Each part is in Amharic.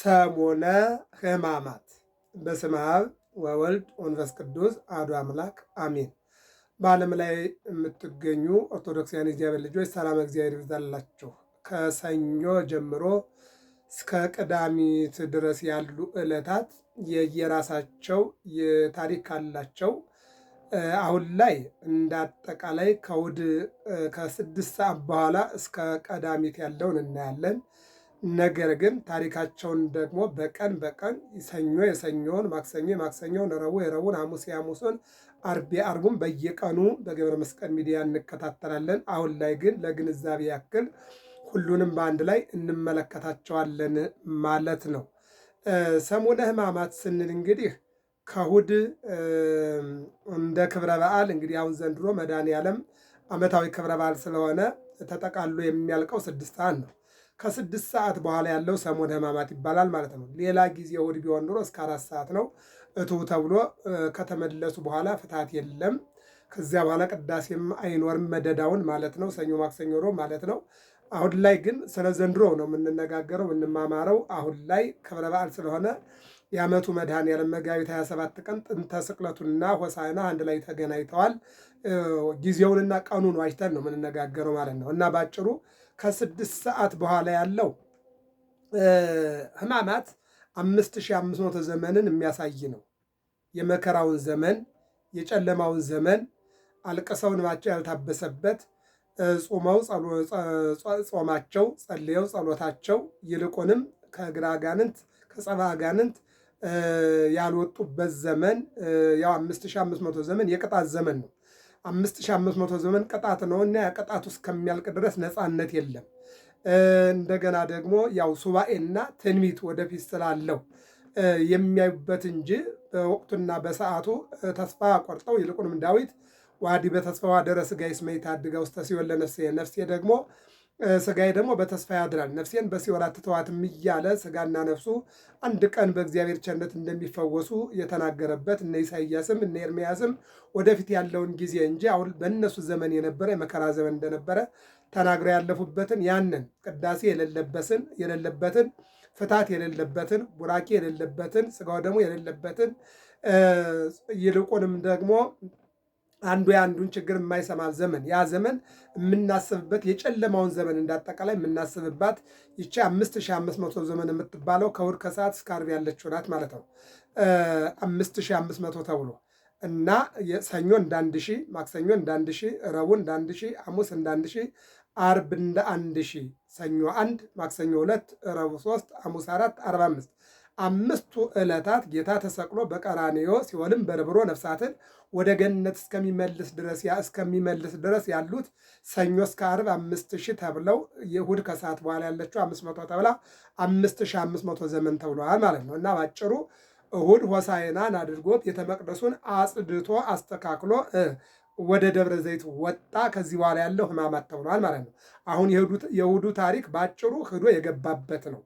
ሰሙነ ሕማማት በስመ አብ ወወልድ ወመንፈስ ቅዱስ አሐዱ አምላክ አሜን። በዓለም ላይ የምትገኙ ኦርቶዶክሳውያን እግዚአብሔር ልጆች ሰላም እግዚአብሔር ይብዛላችሁ። ከሰኞ ጀምሮ እስከ ቅዳሜት ድረስ ያሉ ዕለታት የየራሳቸው ታሪክ አላቸው። አሁን ላይ እንደ አጠቃላይ ከእሑድ ከ6 ሰዓት በኋላ እስከ ቀዳሚት ያለውን እናያለን። ነገር ግን ታሪካቸውን ደግሞ በቀን በቀን ሰኞ የሰኞውን፣ ማክሰኞ የማክሰኞውን፣ ረቡዕ የረቡዕን፣ ሐሙስ የሐሙሱን፣ ዓርብ የዓርቡን በየቀኑ በገብረ መስቀል ሚዲያ እንከታተላለን። አሁን ላይ ግን ለግንዛቤ ያክል ሁሉንም በአንድ ላይ እንመለከታቸዋለን ማለት ነው። ሰሙነ ሕማማት ስንል እንግዲህ ከእሑድ እንደ ክብረ በዓል እንግዲህ አሁን ዘንድሮ መድኃኔዓለም ዓመታዊ ክብረ በዓል ስለሆነ ተጠቃሎ የሚያልቀው 6 ሰዓት ነው። ከ6 ሰዓት በኋላ ያለው ሰሙነ ሕማማት ይባላል ማለት ነው። ሌላ ጊዜ እሑድ ቢሆን ኑሮ እስከ 4 ሰዓት ነው እቱ ተብሎ ከተመለሱ በኋላ ፍትሐት የለም። ከዚያ በኋላ ቅዳሴም አይኖርም መደዳውን ማለት ነው። ሰኞ ማክሰኞ ሮብ ማለት ነው። አሁን ላይ ግን ስለ ዘንድሮ ነው የምንነጋገረው የምንማማረው። አሁን ላይ ክብረ በዓል ስለሆነ የዓመቱ መድኃኔዓለም መጋቢት 27 ቀን ጥንተ ስቅለቱና ሆሳዕና አንድ ላይ ተገናኝተዋል። ጊዜውንና ቀኑን ዋጅተን ነው የምንነጋገረው ማለት ነው። እና ባጭሩ ከ6 ሰዓት በኋላ ያለው ሕማማት 5500 ዘመንን የሚያሳይ ነው። የመከራውን ዘመን፣ የጨለማውን ዘመን፣ አልቅሰው እንባቸው ያልታበሰበት፣ ጾመው ጾማቸው፣ ጸልየው ጸሎታቸው፣ ይልቁንም ከእግረ አጋንንት ከጸባ አጋንንት ያልወጡበት ዘመን ያው 5500 ዘመን የቅጣት ዘመን ነው። 5500 ዘመን ቅጣት ነው እና ቅጣቱ እስከሚያልቅ ድረስ ነፃነት የለም። እንደገና ደግሞ ያው ሱባኤና ትንቢት ወደፊት ስላለው የሚያዩበት እንጂ በወቅቱና በሰዓቱ ተስፋ ቆርጠው ይልቁንም ዳዊት ዋዲ በተስፋ ዋደረ ሥጋዬ እስመ ይታደጋ ውስተ ሲኦል ለነፍሴ፣ ነፍሴ ደግሞ ሥጋዬ ደግሞ በተስፋ ያድራል፣ ነፍሴን በሲኦል አትተዋትም እያለ ሥጋና ነፍሱ አንድ ቀን በእግዚአብሔር ቸርነት እንደሚፈወሱ የተናገረበት እነ ኢሳይያስም እነ ኤርምያስም ወደፊት ያለውን ጊዜ እንጂ አሁን በእነሱ ዘመን የነበረ የመከራ ዘመን እንደነበረ ተናግረው ያለፉበትን ያንን ቅዳሴ የሌለበትን ፍታት የሌለበትን ቡራኬ የሌለበትን ሥጋው ደግሞ የሌለበትን ይልቁንም ደግሞ አንዱ የአንዱን ችግር የማይሰማ ዘመን ያ ዘመን የምናስብበት የጨለማውን ዘመን እንዳጠቃላይ የምናስብባት ይቺ 5500 ዘመን የምትባለው ከእሑድ ከሰዓት እስከ ዓርብ ያለችው ናት ማለት ነው። 5500 ተብሎ እና ሰኞ እንደ 1000፣ ማክሰኞ እንደ 1000፣ ረቡዕ እንደ 1000፣ ሐሙስ እንደ 1000፣ ዓርብ እንደ 1000፣ ሰኞ 1፣ ማክሰኞ 2፣ ረቡዕ 3፣ ሐሙስ 4፣ ዓርብ 5 5ቱ ዕለታት ጌታ ተሰቅሎ በቀራንዮ ሲኦልም በርብሮ ነፍሳትን ወደ ገነት እስከሚመልስ ድረስ ያሉት ሰኞ እስከ ዓርብ 5000 ተብለው የእሑድ ከሰዓት በኋላ ያለችው 500 ተብላ 5500 ዘመን ተብለዋል ማለት ነው። እና ባጭሩ እሑድ ሆሳዕናን አድርጎ ቤተ መቅደሱን አጽድቶ አስተካክሎ ወደ ደብረ ዘይት ወጣ። ከዚህ በኋላ ያለው ሕማማት ተብሏል ማለት ነው። አሁን የእሑዱ ታሪክ ባጭሩ ሄዶ የገባበት ነው።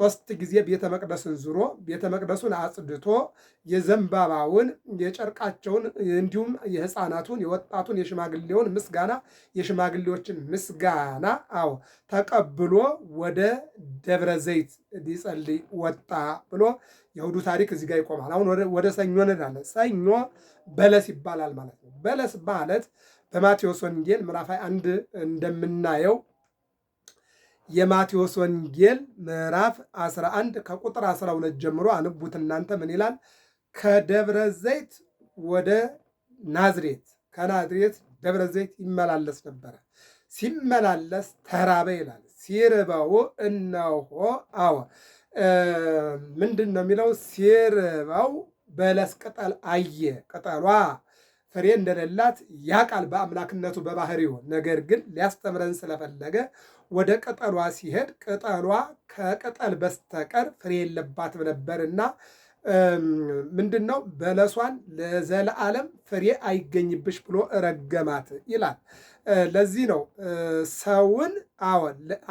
3 ጊዜ ቤተ መቅደስን ዙሮ ቤተ መቅደሱን አጽድቶ የዘንባባውን የጨርቃቸውን እንዲሁም የሕፃናቱን የወጣቱን የሽማግሌውን ምስጋና የሽማግሌዎችን ምስጋና ተቀብሎ ወደ ደብረ ዘይት ሊጸልይ ወጣ ብሎ የእሑዱ ታሪክ እዚህ ጋር ይቆማል። አሁን ወደ ሰኞ እንሄዳለን። ሰኞ በለስ ይባላል ማለት ነው። በለስ ማለት በማቴዎስ ወንጌል ምዕራፍ 1 እንደምናየው የማቴዎስ ወንጌል ምዕራፍ 11 ከቁጥር 12 ጀምሮ አንቡት እናንተ። ምን ይላል? ከደብረ ዘይት ወደ ናዝሬት፣ ከናዝሬት ደብረ ዘይት ይመላለስ ነበረ። ሲመላለስ ተራበ ይላል። ሲርበው እነሆ ምንድን ነው የሚለው? ሲርበው በለስ ቅጠል አየ። ቅጠሏ ፍሬ እንደሌላት ያውቃል በአምላክነቱ በባህሪው። ነገር ግን ሊያስተምረን ስለፈለገ ወደ ቅጠሏ ሲሄድ ቅጠሏ ከቅጠል በስተቀር ፍሬ የለባትም ነበርና ምንድን ነው በለሷን ለዘለዓለም ፍሬ አይገኝብሽ ብሎ ረገማት ይላል። ለዚህ ነው ሰውን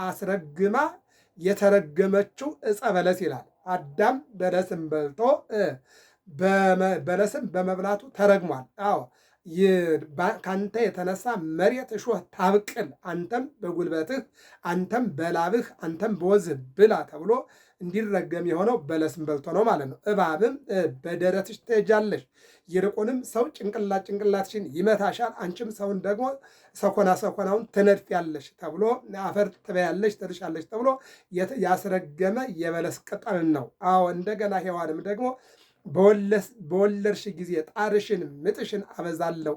አስረግማ የተረገመችው ዕፀ በለስ ይላል። አዳም በለስን በልቶ በለስን በመብላቱ ተረግሟል። ካንተ የተነሳ መሬት እሾህ ታብቅል፣ አንተም በጉልበትህ፣ አንተም በላብህ፣ አንተም በወዝህ ብላ ተብሎ እንዲረገም የሆነው በለስን በልቶ ነው ማለት ነው። እባብም በደረትሽ ትሄጃለሽ፣ ይልቁንም ሰው ጭንቅላትሽን ይመታሻል፣ አንቺም ሰውን ደግሞ ሰኮናውን ትነድፊያለሽ ተብሎ አፈር ትበያለሽ ትርሻለሽ ተብሎ ያስረገመ የበለስ ቅጠል ነው። አዎ እንደገና ሔዋንም ደግሞ በወለድሽ ጊዜ ጣርሽን ምጥሽን አበዛለሁ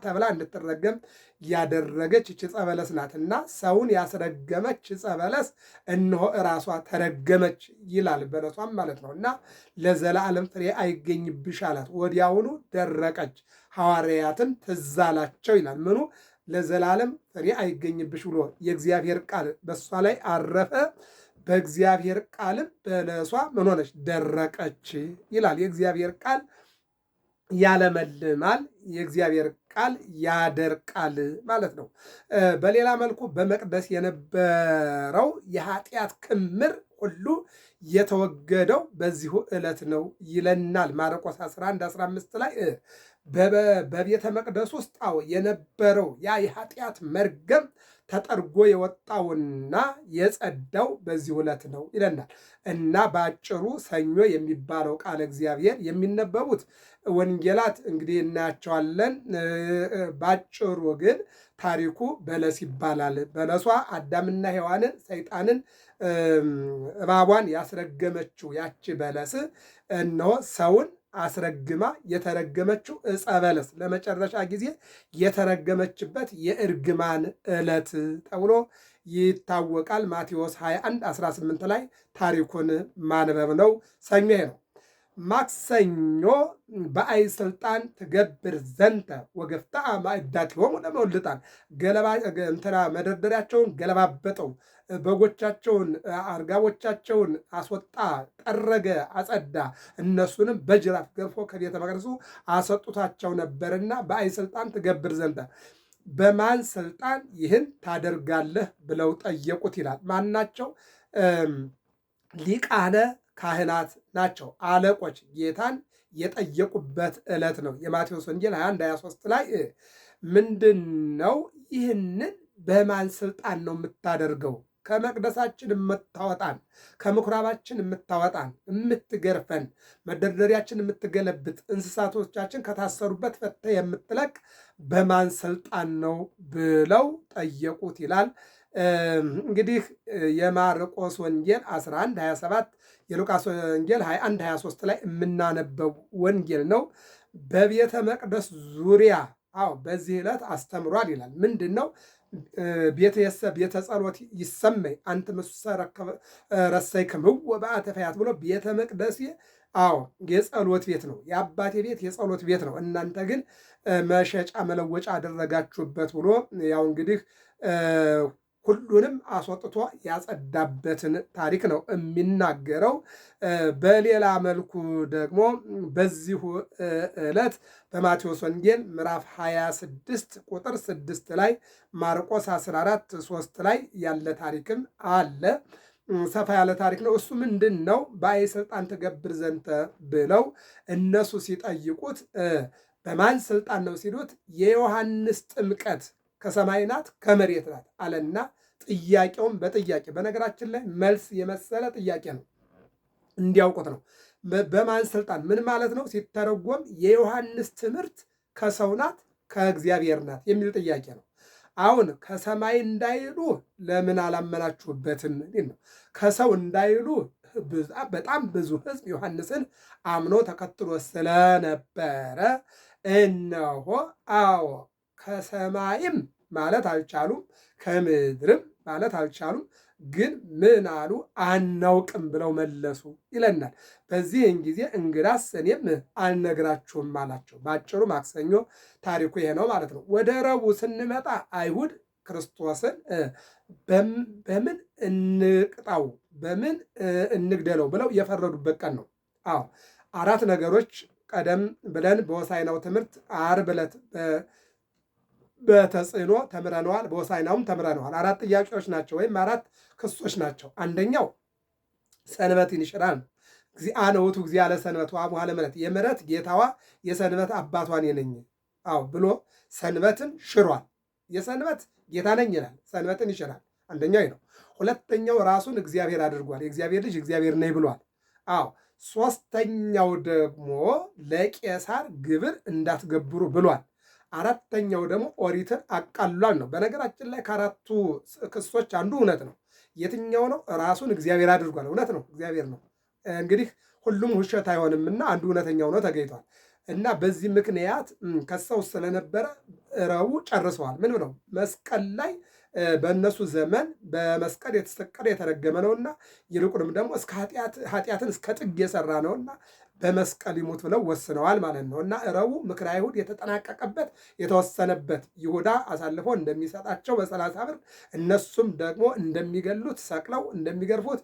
ተብላ እንድትረገም ያደረገች ዕፀ በለስ ናትና ሰውን ያስረገመች ዕፀ በለስ እነሆ እራሷ ተረገመች ይላል። በለሷም ማለት ነው። እና ለዘላለም ፍሬ አይገኝብሽ አላት። ወዲያውኑ ደረቀች። ሐዋርያትን ትዝ አላቸው ይላል። ምኑ ለዘላለም ፍሬ አይገኝብሽ ብሎ የእግዚአብሔር ቃል በእሷ ላይ አረፈ። በእግዚአብሔር ቃልም በለሷ ምን ሆነች? ደረቀች ይላል። የእግዚአብሔር ቃል ያለመልማል፣ የእግዚአብሔር ቃል ያደርቃል ማለት ነው። በሌላ መልኩ በመቅደስ የነበረው የኃጢአት ክምር ሁሉ የተወገደው በዚሁ ዕለት ነው ይለናል። ማርቆስ 11:15 ላይ በቤተ መቅደስ ውስጥ የነበረው ያ የኃጢአት መርገም ተጠርጎ የወጣውና የጸዳው በዚህ ዕለት ነው ይለናል። እና በአጭሩ ሰኞ የሚባለው ቃለ እግዚአብሔር የሚነበቡት ወንጌላት እንግዲህ እናያቸዋለን። በአጭሩ ግን ታሪኩ በለስ ይባላል። በለሷ አዳምና ሔዋንን ሰይጣንን እባቧን ያስረገመችው ያቺ በለስ እነሆ ሰውን አስረግማ የተረገመችው ዕፀ በለስ ለመጨረሻ ጊዜ የተረገመችበት የእርግማን ዕለት ተብሎ ይታወቃል። ማቴዎስ 21:18 ላይ ታሪኩን ማንበብ ነው። ሰኞ ነው። ማክሰኞ በአይ ስልጣን ትገብር ዘንተ ወገፍታ ማዕዳቲሆሙ ለመውልጣን መደርደሪያቸውን ገለባበጠው፣ በጎቻቸውን አርጋቦቻቸውን አስወጣ፣ ጠረገ፣ አጸዳ። እነሱንም በጅራፍ ገርፎ ከቤተ መቅደሱ አሰጡታቸው ነበርና በአይ ስልጣን ትገብር ዘንተ በማን ስልጣን ይህን ታደርጋለህ ብለው ጠየቁት ይላል። ማናቸው? ሊቃነ ካህናት ናቸው። አለቆች ጌታን የጠየቁበት ዕለት ነው። የማቴዎስ ወንጌል 21:23 ላይ ምንድን ነው? ይህንን በማን ስልጣን ነው የምታደርገው? ከመቅደሳችን የምታወጣን፣ ከምኩራባችን የምታወጣን፣ የምትገርፈን፣ መደርደሪያችን የምትገለብጥ፣ እንስሳቶቻችን ከታሰሩበት ፈተ የምትለቅ በማን ስልጣን ነው ብለው ጠየቁት ይላል። እንግዲህ የማርቆስ ወንጌል 11:27 የሉቃስ ወንጌል 21:23 ላይ የምናነበው ወንጌል ነው። በቤተ መቅደስ ዙሪያ በዚህ ዕለት አስተምሯል ይላል። ምንድን ነው? ቤተ ጸሎት ይሰመይ አንተ ረሰይክምዎ በአተ ፈያት ብሎ ቤተ መቅደስ የጸሎት ቤት ነው። የአባቴ ቤት የጸሎት ቤት ነው፣ እናንተ ግን መሸጫ መለወጫ አደረጋችሁበት ብሎ ያው እንግዲህ ሁሉንም አስወጥቶ ያጸዳበትን ታሪክ ነው የሚናገረው። በሌላ መልኩ ደግሞ በዚሁ ዕለት በማቴዎስ ወንጌል ምዕራፍ 26 ቁጥር 6 ላይ ማርቆስ 14:3 ላይ ያለ ታሪክም አለ። ሰፋ ያለ ታሪክ ነው። እሱ ምንድን ነው? በአይ ስልጣን ትገብር ዘንተ ብለው እነሱ ሲጠይቁት በማን ስልጣን ነው ሲሉት የዮሐንስ ጥምቀት ከሰማይ ናት ከመሬት ናት አለና ጥያቄውን በጥያቄ በነገራችን ላይ መልስ የመሰለ ጥያቄ ነው፣ እንዲያውቁት ነው። በማን ስልጣን ምን ማለት ነው ሲተረጎም የዮሐንስ ትምህርት ከሰው ናት ከእግዚአብሔር ናት የሚል ጥያቄ ነው። አሁን ከሰማይ እንዳይሉ ለምን አላመናችሁበትም ነው። ከሰው እንዳይሉ በጣም ብዙ ሕዝብ ዮሐንስን አምኖ ተከትሎ ስለነበረ እነሆ ከሰማይም ማለት አልቻሉም፣ ከምድርም ማለት አልቻሉም። ግን ምን አሉ? አናውቅም ብለው መለሱ ይለናል። በዚህን ጊዜ እንግዳስ እኔም አልነግራችሁም አላቸው። በአጭሩ ማክሰኞ ታሪኩ ይሄ ነው ማለት ነው። ወደ ረቡዕ ስንመጣ አይሁድ ክርስቶስን በምን እንቅጣው፣ በምን እንግደለው ብለው የፈረዱበት ቀን ነው። አራት ነገሮች ቀደም ብለን በሆሳዕናው ትምህርት ዓርብ ዕለት በተጽዕኖ ተምረነዋል። በሆሳዕናውም ተምረነዋል። አራት ጥያቄዎች ናቸው ወይም አራት ክሶች ናቸው። አንደኛው ሰንበትን ይሽራል። አነ ውእቱ እግዚአ ለሰንበት ወአቡሃ ለምሕረት፣ የምሕረት ጌታዋ የሰንበት አባቷ እኔ ነኝ ብሎ ሰንበትን ሽሯል። የሰንበት ጌታ ነኝ ይላል፣ ሰንበትን ይሽራል። አንደኛው ይህ ነው። ሁለተኛው ራሱን እግዚአብሔር አድርጓል። የእግዚአብሔር ልጅ እግዚአብሔር ነኝ ብሏል። አዎ። ሶስተኛው ደግሞ ለቄሳር ግብር እንዳትገብሩ ብሏል። አራተኛው ደግሞ ኦሪትን አቃሏል ነው። በነገራችን ላይ ከአራቱ ክሶች አንዱ እውነት ነው። የትኛው ነው? ራሱን እግዚአብሔር አድርጓል። እውነት ነው፣ እግዚአብሔር ነው። እንግዲህ ሁሉም ውሸት አይሆንምና አንዱ እውነተኛው ነው ተገኝቷል። እና በዚህ ምክንያት ከሰው ስለነበረ ረቡዕ ጨርሰዋል። ምን ነው መስቀል ላይ በእነሱ ዘመን በመስቀል የተሰቀለ የተረገመ ነውና ይልቁንም ደግሞ እስከ ኃጢአትን እስከ ጥግ የሰራ ነውና በመስቀል ይሙት ብለው ወስነዋል ማለት ነው። እና ረቡዕ ምክረ አይሁድ የተጠናቀቀበት የተወሰነበት ይሁዳ አሳልፎ እንደሚሰጣቸው በ30 ብር እነሱም ደግሞ እንደሚገሉት ሰቅለው እንደሚገርፉት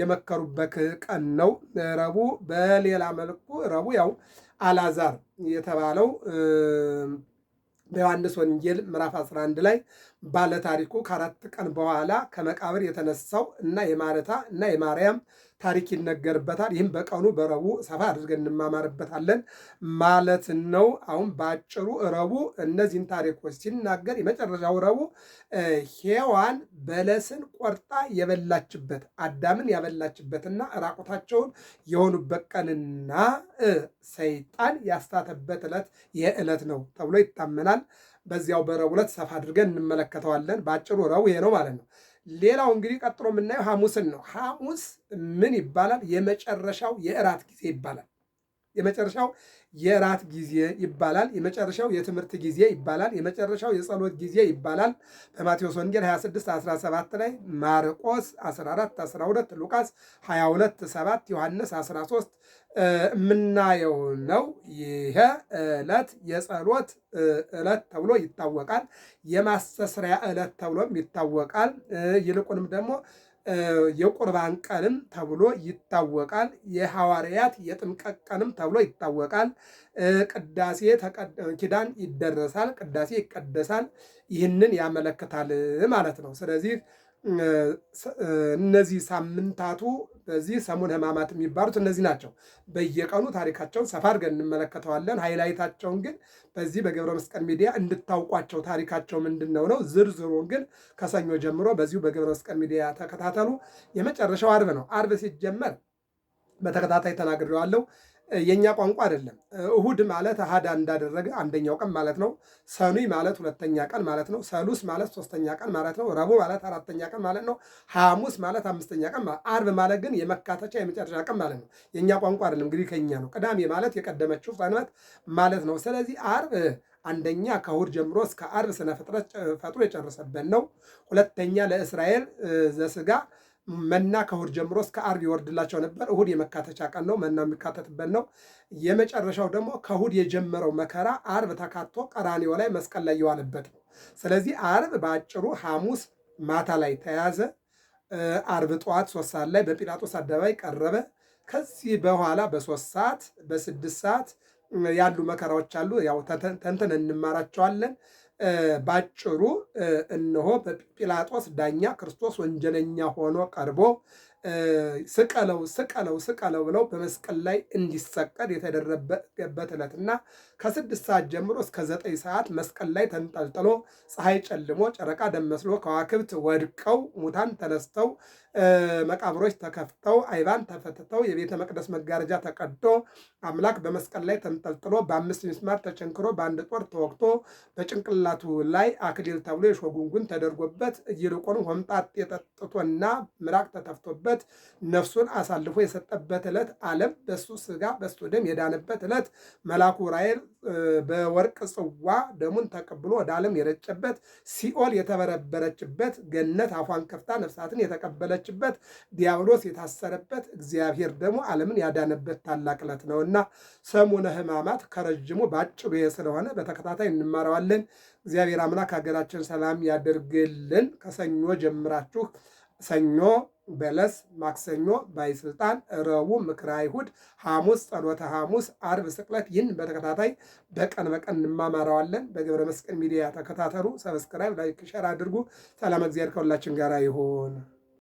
የመከሩበት ቀን ነው ረቡዕ። በሌላ መልኩ ረቡዕ ያው አልዓዛር የተባለው በዮሐንስ ወንጌል ምዕራፍ 11 ላይ ባለ ታሪኩ ከ4 ቀን በኋላ ከመቃብር የተነሳው እና የማርታ እና የማርያም ታሪክ ይነገርበታል። ይህም በቀኑ በረቡዕ ሰፋ አድርገን እንማማርበታለን ማለት ነው። አሁን በአጭሩ ረቡዕ እነዚህን ታሪኮች ሲናገር የመጨረሻው ረቡዕ ሔዋን በለስን ቆርጣ የበላችበት አዳምን ያበላችበትና ራቁታቸውን የሆኑበት ቀንና ሰይጣን ያስታተበት ዕለት ይህ ዕለት ነው ተብሎ ይታመናል። በዚያው በረቡዕ ዕለት ሰፋ አድርገን እንመለከተዋለን። በአጭሩ ረቡዕ ይሄ ነው ማለት ነው። ሌላው እንግዲህ ቀጥሎ የምናየው ሐሙስን ነው። ሐሙስ ምን ይባላል? የመጨረሻው የእራት ጊዜ ይባላል። የመጨረሻው የእራት ጊዜ ይባላል። የመጨረሻው የትምህርት ጊዜ ይባላል። የመጨረሻው የጸሎት ጊዜ ይባላል። በማቴዎስ ወንጌል 26:17 ላይ፣ ማርቆስ 14:12፣ ሉቃስ 22:7፣ ዮሐንስ 13 የምናየው ነው። ይሄ ዕለት የጸሎት ዕለት ተብሎ ይታወቃል። የማስተስሪያ ዕለት ተብሎም ይታወቃል። ይልቁንም ደግሞ የቁርባን ቀንም ተብሎ ይታወቃል። የሐዋርያት የጥምቀት ቀንም ተብሎ ይታወቃል። ቅዳሴ ኪዳን ይደረሳል፣ ቅዳሴ ይቀደሳል። ይህንን ያመለክታል ማለት ነው። ስለዚህ እነዚህ ሳምንታቱ በዚህ ሰሙነ ሕማማት የሚባሉት እነዚህ ናቸው። በየቀኑ ታሪካቸውን ሰፋ አድርገን እንመለከተዋለን። ሃይላይታቸውን ግን በዚህ በገብረ መስቀል ሚዲያ እንድታውቋቸው ታሪካቸው ምንድን ነው ነው። ዝርዝሩን ግን ከሰኞ ጀምሮ በዚሁ በገብረ መስቀል ሚዲያ ተከታተሉ። የመጨረሻው አርብ ነው። አርብ ሲጀመር በተከታታይ ተናግሬዋለሁ። የኛ ቋንቋ አይደለም። እሁድ ማለት አሃዳ እንዳደረገ አንደኛው ቀን ማለት ነው። ሰኑይ ማለት ሁለተኛ ቀን ማለት ነው። ሰሉስ ማለት ሶስተኛ ቀን ማለት ነው። ረቡዕ ማለት አራተኛ ቀን ማለት ነው። ሐሙስ ማለት አምስተኛ ቀን ማለት። አርብ ማለት ግን የመካተቻ የመጨረሻ ቀን ማለት ነው። የኛ ቋንቋ አይደለም፣ እንግዲህ ከኛ ነው። ቅዳሜ ማለት የቀደመችው ሰንበት ማለት ነው። ስለዚህ አርብ አንደኛ ከእሁድ ጀምሮ እስከ አርብ ስነ ፍጥረት ፈጥሮ የጨረሰበት ነው። ሁለተኛ ለእስራኤል ዘስጋ መና ከእሁድ ጀምሮ እስከ አርብ ይወርድላቸው ነበር። እሁድ የመካተቻ ቀን ነው፣ መና የሚካተትበት ነው። የመጨረሻው ደግሞ ከእሁድ የጀመረው መከራ አርብ ተካቶ ቀራንዮ ላይ መስቀል ላይ የዋለበት ነው። ስለዚህ አርብ በአጭሩ ሐሙስ ማታ ላይ ተያዘ። አርብ ጠዋት 3 ሰዓት ላይ በጲላጦስ አደባባይ ቀረበ። ከዚህ በኋላ በ3 ሰዓት በ6 ሰዓት ያሉ መከራዎች አሉ። ያው ተንተን እንማራቸዋለን። ባጭሩ እነሆ በጲላጦስ ዳኛ ክርስቶስ ወንጀለኛ ሆኖ ቀርቦ ስቀለው ስቀለው ስቀለው ብለው በመስቀል ላይ እንዲሰቀል የተደረገበት ዕለትና ከ6 ሰዓት ጀምሮ እስከ 9 ሰዓት መስቀል ላይ ተንጠልጥሎ ፀሐይ ጨልሞ ጨረቃ ደም መስሎ ከዋክብት ወድቀው ሙታን ተነስተው መቃብሮች ተከፍተው አይባን ተፈትተው የቤተ መቅደስ መጋረጃ ተቀዶ አምላክ በመስቀል ላይ ተንጠልጥሎ በ5 ሚስማር ተቸንክሮ በአንድ ጦር ተወግቶ በጭንቅላቱ ላይ አክሊል ተብሎ የሾጉንጉን ተደርጎበት ይልቁንም ሆምጣጤ ጠጥቶና ምራቅ ተተፍቶበት ነፍሱን አሳልፎ የሰጠበት ዕለት ዓለም በሱ ስጋ በሱ ደም የዳነበት ዕለት መልአኩ ዑራኤል በወርቅ ጽዋ ደሙን ተቀብሎ ወደ ዓለም የረጨበት ሲኦል የተበረበረችበት ገነት አፏን ከፍታ ነፍሳትን የተቀበለችበት ዲያብሎስ የታሰረበት እግዚአብሔር ደግሞ ዓለምን ያዳነበት ታላቅ ዕለት ነውና ሰሙነ ሕማማት ከረጅሙ በአጭሩ ስለሆነ በተከታታይ እንማረዋለን። እግዚአብሔር አምላክ ሀገራችን ሰላም ያደርግልን። ከሰኞ ጀምራችሁ ሰኞ በለስ፣ ማክሰኞ ባይስልጣን፣ ረቡዕ ምክረ አይሁድ፣ ሐሙስ ጸሎተ ሐሙስ፣ አርብ ስቅለት። ይህን በተከታታይ በቀን እንማማረዋለን። በገብረ መስቀል ሚዲያ ተከታተሉ። ሰብስክራይብ፣ ላይክ፣ ሸር አድርጉ። ሰላም እግዚአብሔር ከሁላችን ጋር ይሁን።